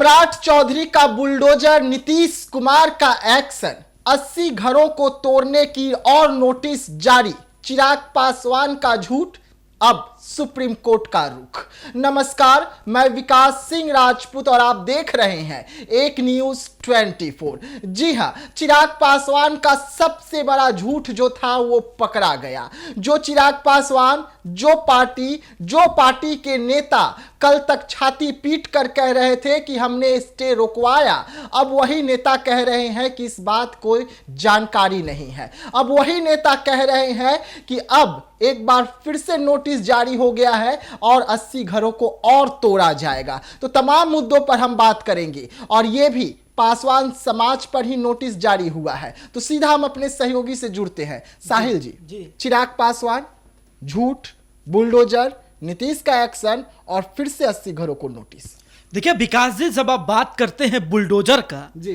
सम्राट चौधरी का बुलडोजर, नीतीश कुमार का एक्शन, 80 घरों को तोड़ने की और नोटिस जारी, चिराग पासवान का झूठ, अब सुप्रीम कोर्ट का रुख। नमस्कार, मैं विकास सिंह राजपूत और आप देख रहे हैं एक न्यूज 24। जी हां, चिराग पासवान का सबसे बड़ा झूठ जो था वो पकड़ा गया। जो चिराग पासवान, जो पार्टी के नेता कल तक छाती पीट कर कह रहे थे कि हमने स्टे रुकवाया, अब वही नेता कह रहे हैं कि इस बात कोई जानकारी नहीं है। अब वही नेता कह रहे हैं कि अब एक बार फिर से नोटिस जारी हो गया है और 80 घरों को और तोड़ा जाएगा। तो तमाम मुद्दों पर हम बात करेंगे और यह भी पासवान समाज पर ही नोटिस जारी हुआ है। तो सीधा हम अपने सहयोगी से जुड़ते हैं। साहिल जी। चिराग पासवान, झूठ, बुलडोजर, नीतीश का एक्शन और फिर से 80 घरों को नोटिस। देखिए विकास जी, जब आप बात करते हैं बुलडोजर का जी,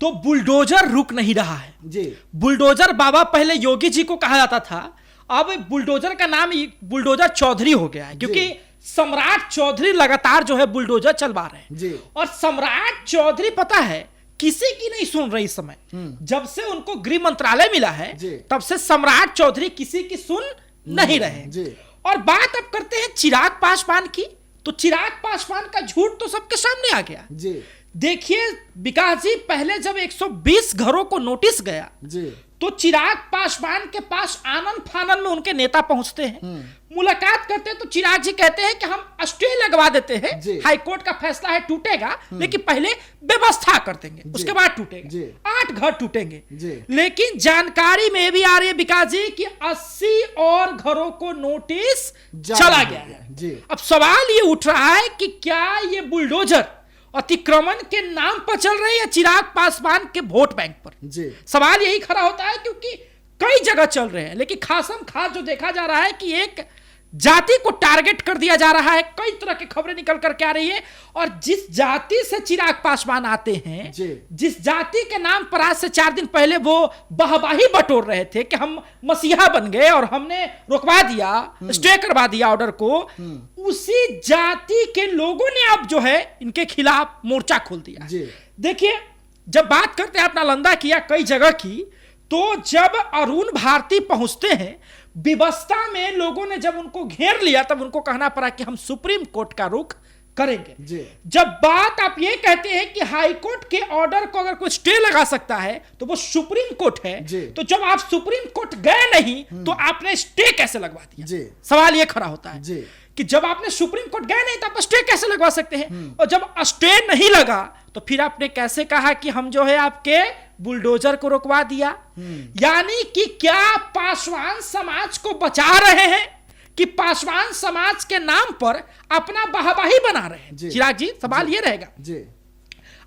तो बुलडोजर रुक नहीं रहा है जी। बुलडोजर बाबा पहले योगी जी को कहा जाता था, अब बुलडोजर का नाम बुलडोजर चौधरी हो गया है, क्योंकि सम्राट चौधरी लगातार जो है बुलडोजर चलवा रहे हैं जी। और सम्राट चौधरी पता है किसी की नहीं सुन रही इस समय। जब से उनको गृह मंत्रालय मिला है तब से सम्राट चौधरी किसी की सुन नहीं रहे जी। और बात अब करते हैं चिराग पासवान की, तो चिराग पासवान का झूठ तो सबके सामने आ गया जी। देखिए विकास जी, पहले जब 120 घरों को नोटिस गया जी, तो चिराग पासवान के पास आनन फानन में उनके नेता पहुंचते हैं, मुलाकात करते हैं। तो चिराग जी कहते हैं कि हम स्टे लगवा देते हैं, हाईकोर्ट का फैसला है टूटेगा, लेकिन पहले व्यवस्था कर देंगे, उसके बाद टूटेगा। 8 घर टूटेंगे, लेकिन जानकारी में भी आ रही है विकास जी कि 80 और घरों को नोटिस चला गया है। अब सवाल ये उठ रहा है कि क्या ये बुलडोजर अतिक्रमण के नाम पर चल रहे हैं या चिराग पासवान के वोट बैंक पर जी। सवाल यही खड़ा होता है, क्योंकि कई जगह चल रहे हैं, लेकिन खासम खास जो देखा जा रहा है कि एक जाति को टारगेट कर दिया जा रहा है। कई तरह की खबरें निकल करके आ रही है, और जिस जाति से चिराग पासवान आते हैं, जिस जाति के नाम पर आज से 4 दिन पहले वो वाहवाही बटोर रहे थे कि हम मसीहा बन गए और हमने रुकवा दिया, स्टे करवा दिया ऑर्डर को, उसी जाति के लोगों ने अब जो है इनके खिलाफ मोर्चा खोल दिया। देखिए, जब बात करते हैं, आप नालंदा किया, कई जगह की, तो जब अरुण भारती पहुंचते हैं, व्यवस्था में लोगों ने जब उनको घेर लिया तब उनको कहना पड़ा कि हम सुप्रीम कोर्ट का रुख करेंगे जी। जब बात आप ये कहते हैं कि हाई कोर्ट के ऑर्डर को अगर कोई स्टे लगा सकता है तो वो सुप्रीम कोर्ट है, तो जब आप सुप्रीम कोर्ट गए नहीं तो आपने स्टे कैसे लगवा दिया जी। सवाल ये खड़ा होता है जी कि जब आपने सुप्रीम कोर्ट गए नहीं तो आप स्टे कैसे लगवा सकते हैं, और जब स्टे नहीं लगा तो फिर आपने कैसे कहा कि हम जो है आपके बुलडोजर को रुकवा दिया। यानी कि क्या पासवान समाज को बचा रहे हैं कि पासवान समाज के नाम पर अपना वाहवाही बना रहे हैं? चिराग जी, सवाल ये रहेगा जी।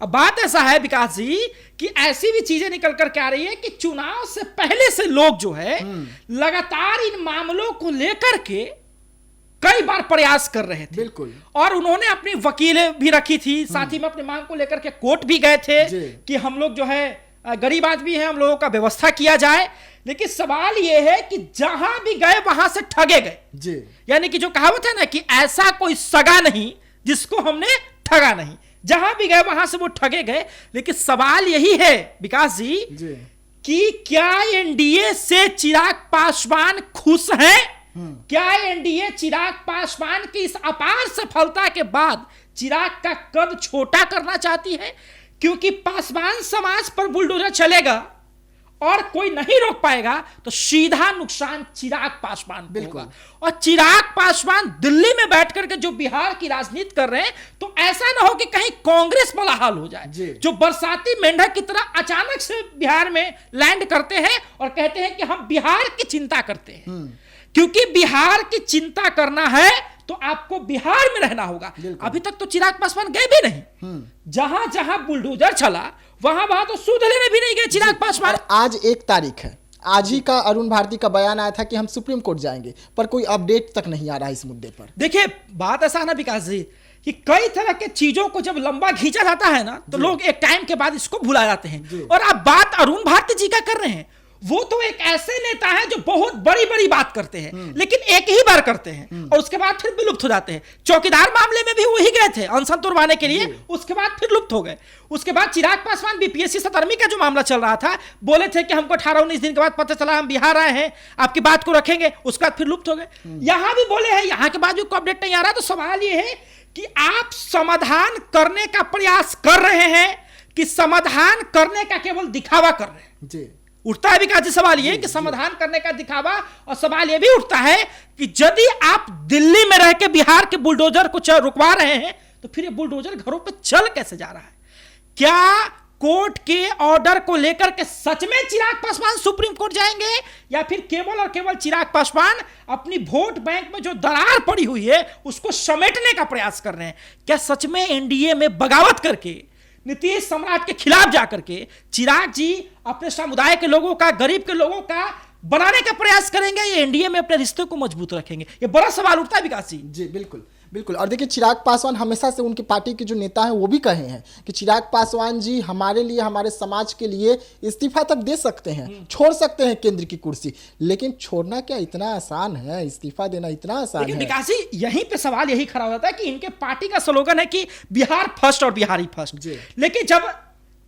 अब बात ऐसा है विकास जी कि ऐसी भी चीजें निकल कर के आ रही है कि चुनाव से पहले से लोग जो है लगातार इन मामलों को लेकर के कई बार प्रयास कर रहे थे, बिल्कुल, और उन्होंने अपनी वकीलें भी रखी थी, साथ ही में अपनी मांग को लेकर के कोर्ट भी गए थे कि हम लोग जो है गरीब आदमी है, हम लोगों का व्यवस्था किया जाए। लेकिन सवाल यह है कि जहां भी गए वहां से ठगे गए जी। यानी कि जो कहावत है ना कि ऐसा कोई सगा नहीं जिसको हमने ठगा नहीं, जहां भी गए वहां से वो ठगे गए। लेकिन सवाल यही है विकास जी कि क्या एनडीए से चिराग पासवान खुश हैं? क्या एनडीए चिराग पासवान की इस अपार सफलता के बाद चिराग का कद छोटा करना चाहती है? क्योंकि पासवान समाज पर बुलडोजर चलेगा और कोई नहीं रोक पाएगा तो सीधा नुकसान चिराग पासवान को होगा। और चिराग पासवान दिल्ली में बैठ करके जो बिहार की राजनीति कर रहे हैं, तो ऐसा ना हो कि कहीं कांग्रेस वाला हाल हो जाए, जो बरसाती मेंढक की तरह अचानक से बिहार में लैंड करते हैं और कहते हैं कि हम बिहार की चिंता करते हैं। क्योंकि बिहार की चिंता करना है तो आपको बिहार में रहना होगा। अभी तक तो चिराग पासवान गए भी नहीं, जहां जहां बुलडोजर चला वहां वहां तो सूद लेने भी नहीं गए चिराग पासवान। आज 1 तारीख है, आज ही का अरुण भारती का बयान आया था कि हम सुप्रीम कोर्ट जाएंगे, पर कोई अपडेट तक नहीं आ रहा है इस मुद्दे पर। देखिए बात ऐसा है ना विकास जी कि कई तरह के चीजों को जब लंबा खींचा जाता है ना तो लोग एक टाइम के बाद इसको भुला जाते हैं। और आप बात अरुण भारती जी का कर रहे हैं, वो तो एक ऐसे नेता है जो बहुत बड़ी बड़ी बात करते हैं लेकिन एक ही बार करते हैं और उसके बाद फिर विलुप्त हो जाते हैं। चौकीदार मामले में भी वही गए थे अनशन तोड़वाने के लिए, उसके बाद फिर लुप्त हो गए। उसके बाद चिराग पासवान बीपीएससी सतर्मी का जो मामला चल रहा था, बोले थे कि हमको 18-19 दिन के बाद पता चला हम बिहार आए हैं, आपकी बात को रखेंगे, उसके बाद फिर लुप्त हो गए। यहां भी बोले हैं, यहां के बाद भी अपडेट नहीं आ रहा। तो सवाल यह है कि आप समाधान करने का प्रयास कर रहे हैं कि समाधान करने का केवल दिखावा कर रहे हैं? जी, उठता है विकास जी सवाल ये कि समाधान करने का दिखावा, और सवाल ये भी उठता है कि यदि आप दिल्ली में रह के बिहार के बुलडोजर को रुकवा रहे हैं तो फिर ये बुलडोजर घरों पे चल कैसे जा रहा है? क्या कोर्ट के ऑर्डर को लेकर के सच में चिराग पासवान सुप्रीम कोर्ट जाएंगे, या फिर केवल और केवल चिराग पासवान अपनी वोट बैंक में जो दरार पड़ी हुई है उसको समेटने का प्रयास कर रहे हैं? क्या सच में एनडीए में बगावत करके नीतीश सम्राट के खिलाफ जाकर के चिराग जी अपने समुदाय के लोगों का, गरीब के लोगों का बनाने का प्रयास करेंगे, या एनडीए में अपने रिश्ते को मजबूत रखेंगे? ये बड़ा सवाल उठता है विकास जी। जी बिल्कुल बिल्कुल। और देखिए, चिराग पासवान हमेशा से उनकी पार्टी के जो नेता हैं वो भी कहे हैं कि चिराग पासवान जी हमारे लिए, हमारे समाज के लिए इस्तीफा तक दे सकते हैं, छोड़ सकते हैं केंद्र की कुर्सी, लेकिन छोड़ना क्या इतना आसान है? इस्तीफा देना इतना आसान है? विकास जी, यहीं पे सवाल यही खड़ा हो जाता है कि इनके पार्टी का स्लोगन है कि बिहार फर्स्ट और बिहारी फर्स्ट, लेकिन जब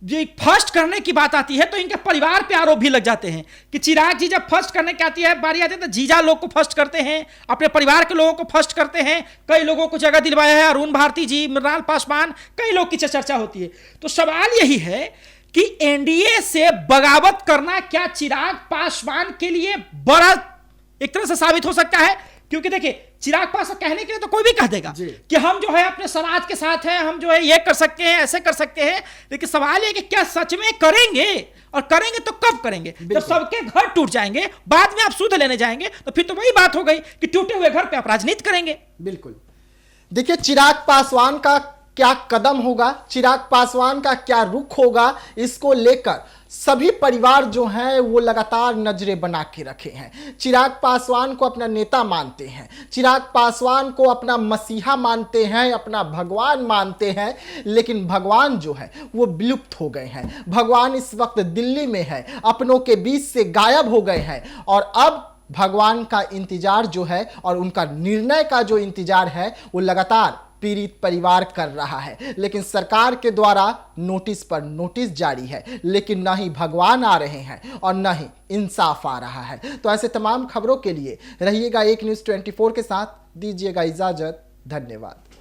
ये फर्स्ट करने की बात आती है तो इनके परिवार पे आरोप भी लग जाते हैं कि चिराग जी जब फर्स्ट करने की आती है, बारी आती है तो जीजा लोग को फर्स्ट करते हैं, अपने परिवार के लोगों को फर्स्ट करते हैं। कई लोगों को जगह दिलवाया है, अरुण भारती जी, मृणाल पासवान, कई लोग की चर्चा होती है। तो सवाल यही है कि एनडीए से बगावत करना क्या चिराग पासवान के लिए बड़ा एक तरह से साबित हो सकता है? क्योंकि देखिए, चिराग पासवान कहने के लिए तो कोई भी कह देगा कि हम जो है अपने समाज के साथ हैं, हम जो है ये कर सकते हैं, ऐसे कर सकते हैं, लेकिन सवाल है कि क्या सच में करेंगे, और करेंगे तो कब करेंगे? जब सबके घर टूट जाएंगे, बाद में आप सूद लेने जाएंगे, तो फिर तो वही बात हो गई कि टूटे हुए घर पे आप राजनीति करेंगे। बिल्कुल। देखिए, चिराग पासवान का क्या कदम होगा, चिराग पासवान का क्या रुख होगा, इसको लेकर सभी परिवार जो हैं वो लगातार नजरें बना के रखे हैं। चिराग पासवान को अपना नेता मानते हैं, चिराग पासवान को अपना मसीहा मानते हैं, अपना भगवान मानते हैं, लेकिन भगवान जो है वो विलुप्त हो गए हैं। भगवान इस वक्त दिल्ली में है, अपनों के बीच से गायब हो गए हैं, और अब भगवान का इंतजार जो है और उनका निर्णय का जो इंतजार है वो लगातार पीड़ित परिवार कर रहा है। लेकिन सरकार के द्वारा नोटिस पर नोटिस जारी है, लेकिन न ही भगवान आ रहे हैं और न ही इंसाफ आ रहा है। तो ऐसे तमाम खबरों के लिए रहिएगा एक न्यूज़ 24 के साथ। दीजिएगा इजाजत। धन्यवाद।